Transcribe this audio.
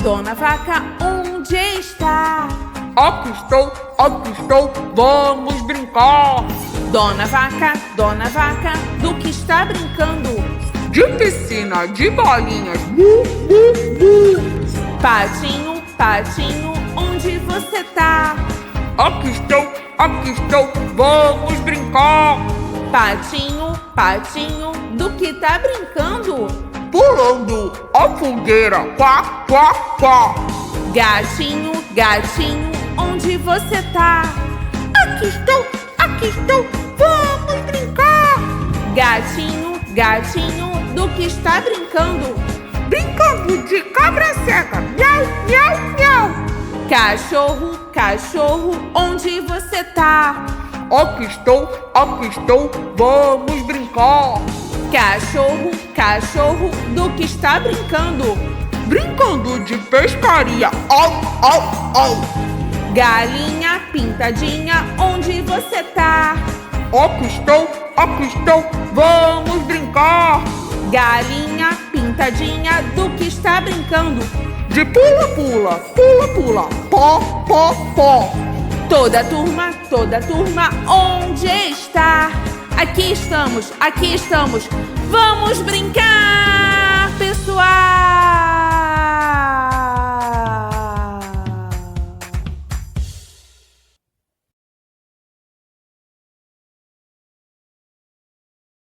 Dona Vaca, onde está? Aqui estou, vamos brincar. Dona Vaca, do que está brincando? De piscina, de bolinhas, bu, bu, bu. Patinho, onde você tá? Aqui estou, vamos brincar. Patinho, do que tá brincando? Pulando a fogueira, quá, quá, quá. Gatinho, onde você tá? Aqui estou, vamos brincar. Gatinho, do que está brincando? Brincando de cabra cega, miau, miau, miau. Cachorro, onde você tá? Aqui estou, vamos brincar. Cachorro, do que está brincando? Brincando de pescaria, au, au, au. Galinha pintadinha, onde você tá? Aqui estou, vamos brincar. Galinha pintadinha, do que está brincando? De pula, pó, pó, pó. Toda turma, onde está? Aqui estamos, vamos brincar!